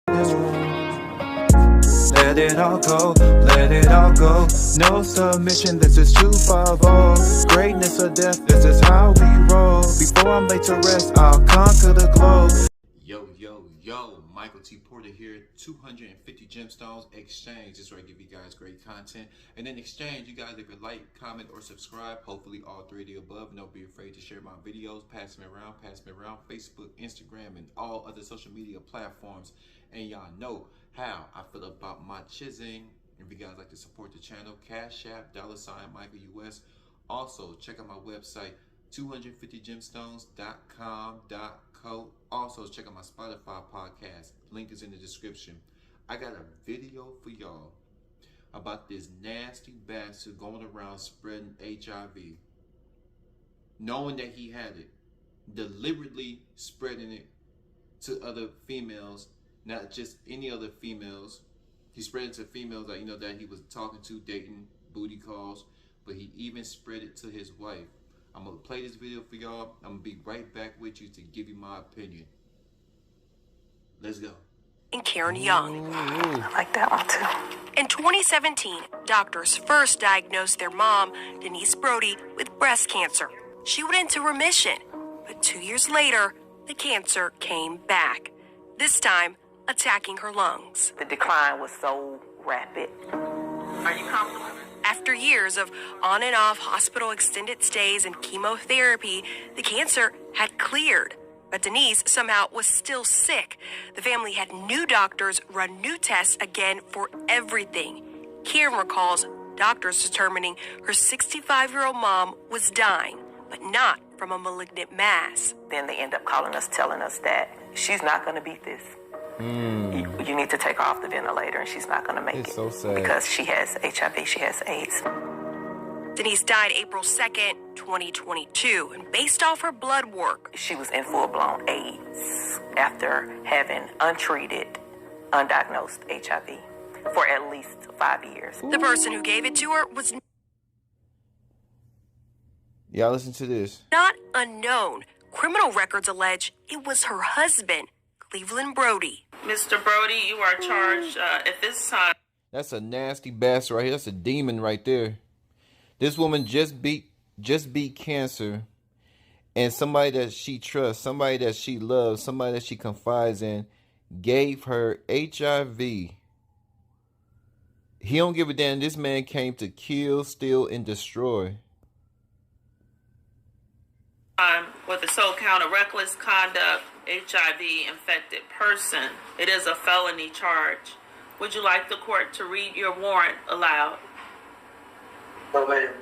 Let it all go, let it all go. No submission, this is 250. Greatness or death, this is how we roll. Before I'm laid to rest, I'll conquer the globe. Yo, Michael T. Porter here, 250 Gemstones Exchange. This is where I give you guys great content. And in exchange, you guys, if you like, comment, or subscribe, hopefully all three of the above, and don't be afraid to share my videos, pass me around, Facebook, Instagram, and all other social media platforms. And y'all know how I feel about my chiseling. If you guys like to support the channel, Cash App, $Michael US. Also, check out my website, 250gemstones.com.co. Also, check out my Spotify podcast. Link is in the description. I got a video for y'all about this nasty bastard going around spreading HIV, knowing that he had it, deliberately spreading it to other females, not just any other females. He spread it to females that that he was talking to, dating, booty calls, but he even spread it to his wife. I'm going to play this video for y'all. I'm going to be right back with you to give you my opinion. Let's go. And Karen Young. I like that one too. In 2017, doctors first diagnosed their mom, Denise Brody, with breast cancer. She went into remission, but 2 years later, the cancer came back, this time attacking her lungs. The decline was so rapid. Are you comfortable? After years of on and off hospital extended stays and chemotherapy, the cancer had cleared. But Denise somehow was still sick. The family had new doctors run new tests again for everything. Karen recalls doctors determining her 65-year-old mom was dying, but not from a malignant mass. Then they end up calling us, telling us that she's not going to beat this. You need to take her off the ventilator, and she's not going to make it. So sad. Because she has HIV, she has AIDS. Denise died April 2nd, 2022, and based off her blood work, she was in full-blown AIDS after having untreated, undiagnosed HIV for at least 5 years. The person who gave it to her was Y'all listen to this. not unknown. Criminal records allege it was her husband, Cleveland Brody. Mr. Brody, you are charged at this time. That's a nasty bastard right here. That's a demon right there. This woman just beat cancer, and somebody that she trusts, somebody that she loves, somebody that she confides in, gave her HIV. He don't give a damn. This man came to kill, steal, and destroy. With the sole count of reckless conduct, HIV-infected person. It is a felony charge. Would you like the court to read your warrant aloud? The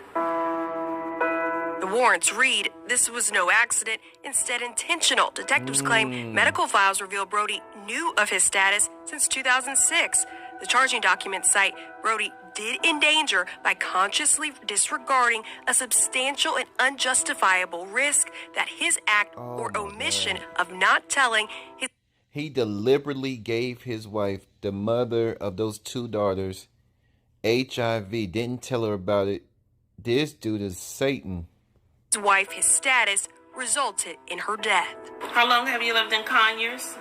warrants read, this was no accident, instead intentional. Detectives claim medical files reveal Brody knew of his status since 2006. The charging documents cite Brody did endanger by consciously disregarding a substantial and unjustifiable risk that his act or omission of not telling his... He deliberately gave his wife, the mother of those two daughters, HIV. Didn't tell her about it. This dude is Satan. His wife, his status, resulted in her death. How long have you lived in Conyers?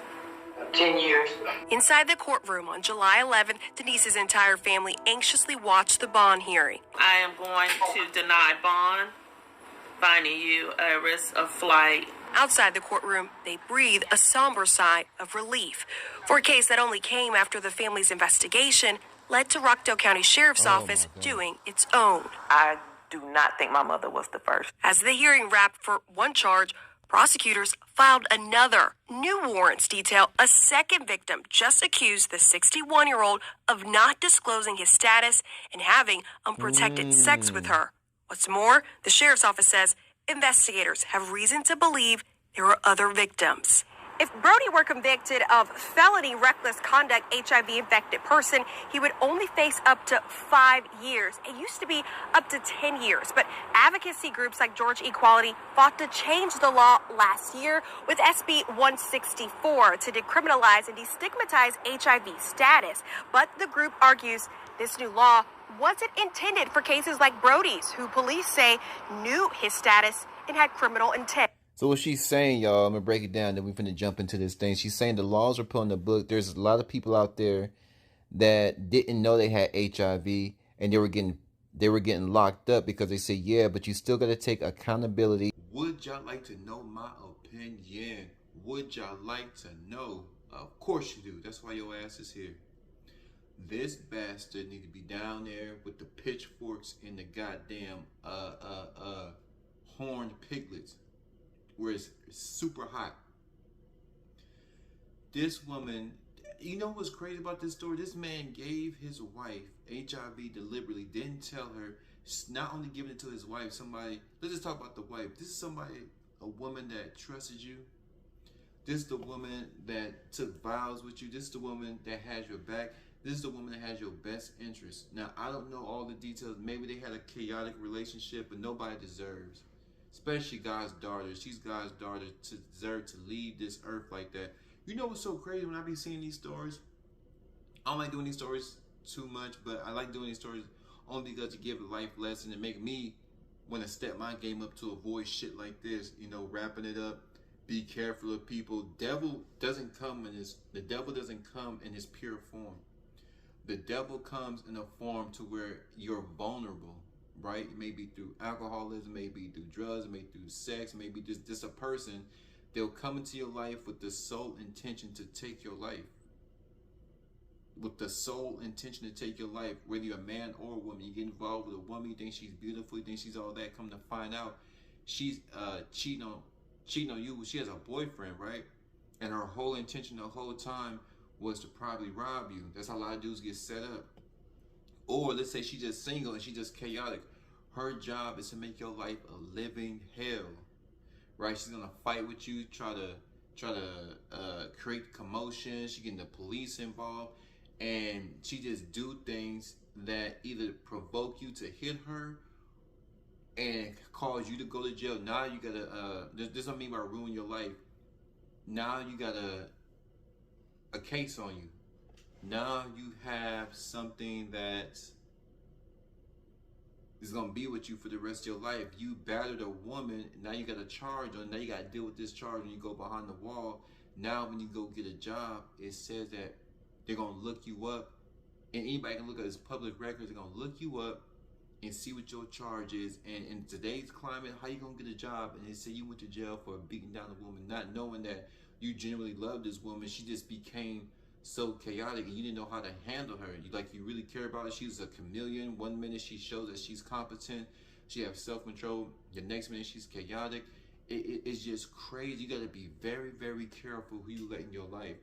10 years. Inside the courtroom on July 11th, Denise's entire family anxiously watched the bond hearing. I am going to deny bond, finding you at risk of flight. Outside the courtroom, they breathe a somber sigh of relief for a case that only came after the family's investigation led to Rockdale County Sheriff's Office doing its own. I do not think my mother was the first. As the hearing wrapped for one charge, prosecutors filed another. New warrants detail a second victim just accused the 61-year-old of not disclosing his status and having unprotected sex with her. What's more, the sheriff's office says investigators have reason to believe there are other victims. If Brody were convicted of felony reckless conduct HIV-infected person, he would only face up to 5 years. It used to be up to 10 years, but advocacy groups like Georgia Equality fought to change the law last year with SB 164 to decriminalize and destigmatize HIV status. But the group argues this new law wasn't intended for cases like Brody's, who police say knew his status and had criminal intent. So what she's saying, y'all, I'm gonna break it down, then we finna jump into this thing. She's saying the laws are put in the book. There's a lot of people out there that didn't know they had HIV, and they were getting locked up because they said, yeah, but you still gotta take accountability. Would y'all like to know my opinion? Would y'all like to know? Of course you do. That's why your ass is here. This bastard need to be down there with the pitchforks and the goddamn horned piglets, where it's super hot. This woman, you know what's crazy about this story? This man gave his wife HIV deliberately, didn't tell her. Not only giving it to his wife, somebody, let's just talk about the wife. This is somebody, a woman that trusted you. This is the woman that took vows with you. This is the woman that has your back. This is the woman that has your best interest. Now, I don't know all the details. Maybe they had a chaotic relationship, but nobody deserves, especially God's daughter. She's God's daughter to deserve to leave this earth like that. You know what's so crazy when I be seeing these stories? I don't like doing these stories too much, but I like doing these stories only because to give a life lesson and make me want to step my game up to avoid shit like this. You know, wrapping it up. Be careful of people. The devil doesn't come in his pure form. The devil comes in a form to where you're vulnerable, right? It may be through alcoholism, maybe through drugs, maybe through sex, maybe just a person. They'll come into your life with the sole intention to take your life. With the sole intention to take your life, whether you're a man or a woman. You get involved with a woman, you think she's beautiful, you think she's all that, come to find out she's cheating on you. She has a boyfriend, right? And her whole intention the whole time was to probably rob you. That's how a lot of dudes get set up. Or let's say she's just single and she's just chaotic. Her job is to make your life a living hell, right? She's gonna fight with you, try to create commotion. She getting the police involved, and she just do things that either provoke you to hit her and cause you to go to jail. Now you gotta this don't mean by ruin your life. Now you got a case on you. Now you have something that is gonna be with you for the rest of your life. You battered a woman, now you got a charge on. Now you gotta deal with this charge when you go behind the wall. Now when you go get a job, it says that they're gonna look you up, and anybody can look at his public records. They're gonna look you up and see what your charge is. And in today's climate, how you gonna get a job and they say you went to jail for beating down a woman, not knowing that you genuinely loved this woman. She just became so chaotic and you didn't know how to handle her. You really care about her. She's a chameleon. One minute she shows that she's competent, she has self-control. The next minute she's chaotic. It's just crazy. You got to be very, very careful who you let in your life.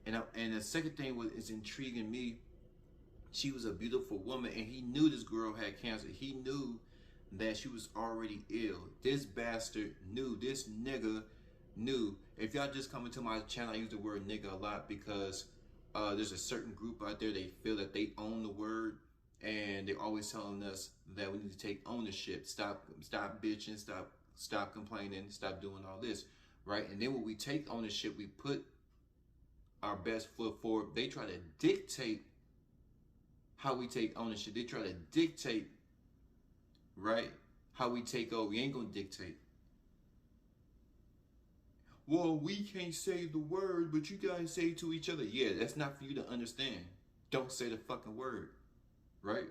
And the second thing is intriguing me. She was a beautiful woman, and he knew this girl had cancer. He knew that she was already ill. This bastard knew. This nigga knew. If y'all just come into my channel, I use the word nigga a lot because there's a certain group out there, they feel that they own the word, and they're always telling us that we need to take ownership. Stop bitching, stop complaining, stop doing all this, right? And then when we take ownership, we put our best foot forward. They try to dictate how we take ownership. They try to dictate, right, how we take over. We ain't gonna dictate. Well, we can't say the word, but you guys say to each other. Yeah, that's not for you to understand. Don't say the fucking word, right?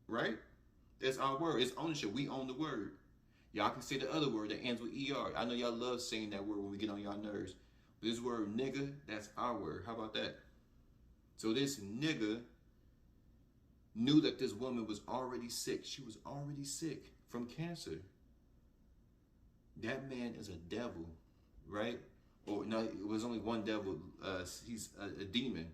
Right? That's our word. It's ownership. We own the word. Y'all can say the other word that ends with ER. I know y'all love saying that word when we get on y'all nerves. But this word, nigga, that's our word. How about that? So this nigga knew that this woman was already sick. She was already sick from cancer. That man is a devil, right? Or no, it was only one devil. He's a demon.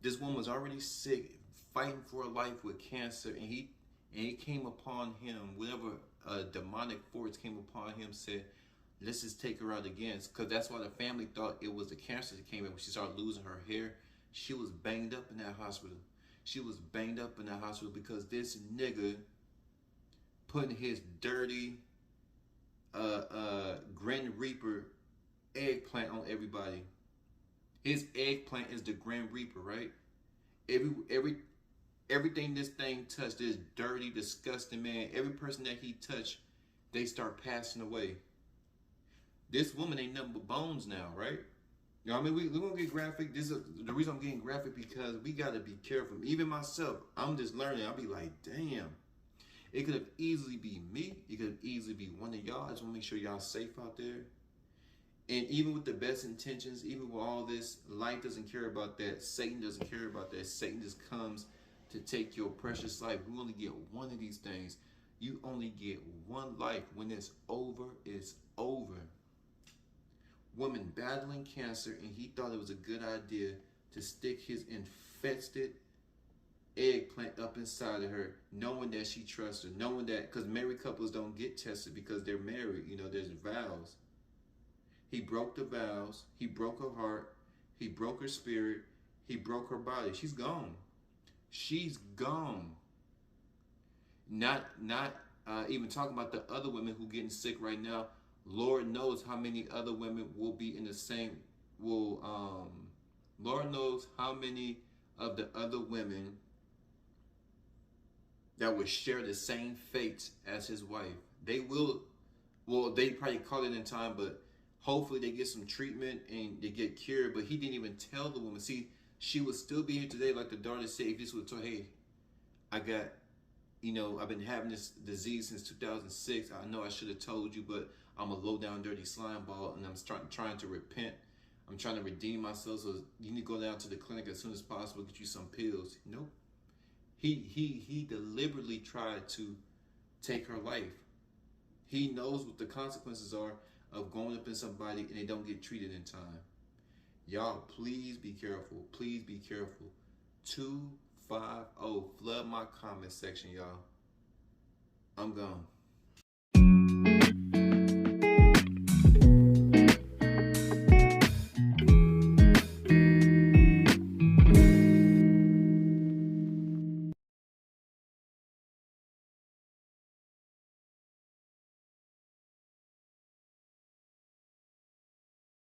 This woman was already sick, fighting for her life with cancer, and it came upon him. Whatever demonic force came upon him, said, "Let's just take her out again." Because that's why the family thought it was the cancer that came in. When she started losing her hair, she was banged up in that hospital. She was banged up in that hospital because this nigga putting his dirty Grim Reaper eggplant on everybody. His eggplant is the Grim Reaper, right? Everything this thing touched, this dirty, disgusting man, every person that he touched, they start passing away. This woman ain't nothing but bones now, right? You know what I mean? We're gonna get graphic. This is the reason I'm getting graphic, because we gotta be careful. Even myself, I'm just learning. I'll be like, damn. It could have easily be me. It could have easily be one of y'all. I just want to make sure y'all safe out there. And even with the best intentions, even with all this, life doesn't care about that. Satan doesn't care about that. Satan just comes to take your precious life. We only get one of these things. You only get one life. When it's over, it's over. Woman battling cancer, and he thought it was a good idea to stick his infested eggplant up inside of her, knowing that she trusts her, knowing that, because married couples don't get tested because they're married. You know, there's vows. He broke the vows. He broke her heart. He broke her spirit. He broke her body. She's gone. She's gone. Not even talking about the other women who getting sick right now. Lord knows how many other women will be in the same. Lord knows how many of the other women that would share the same fate as his wife. They will. Well, they probably caught it in time, but hopefully they get some treatment and they get cured. But he didn't even tell the woman. See, she would still be here today, like the daughter said. If this would tell, hey, I got, I've been having this disease since 2006. I know I should have told you, but I'm a low down, dirty slime ball, and I'm trying to repent. I'm trying to redeem myself. So you need to go down to the clinic as soon as possible, get you some pills. Nope. He deliberately tried to take her life. He knows what the consequences are of going up in somebody and they don't get treated in time. Y'all, please be careful. Please be careful. 250. Flood my comment section, y'all. I'm gone.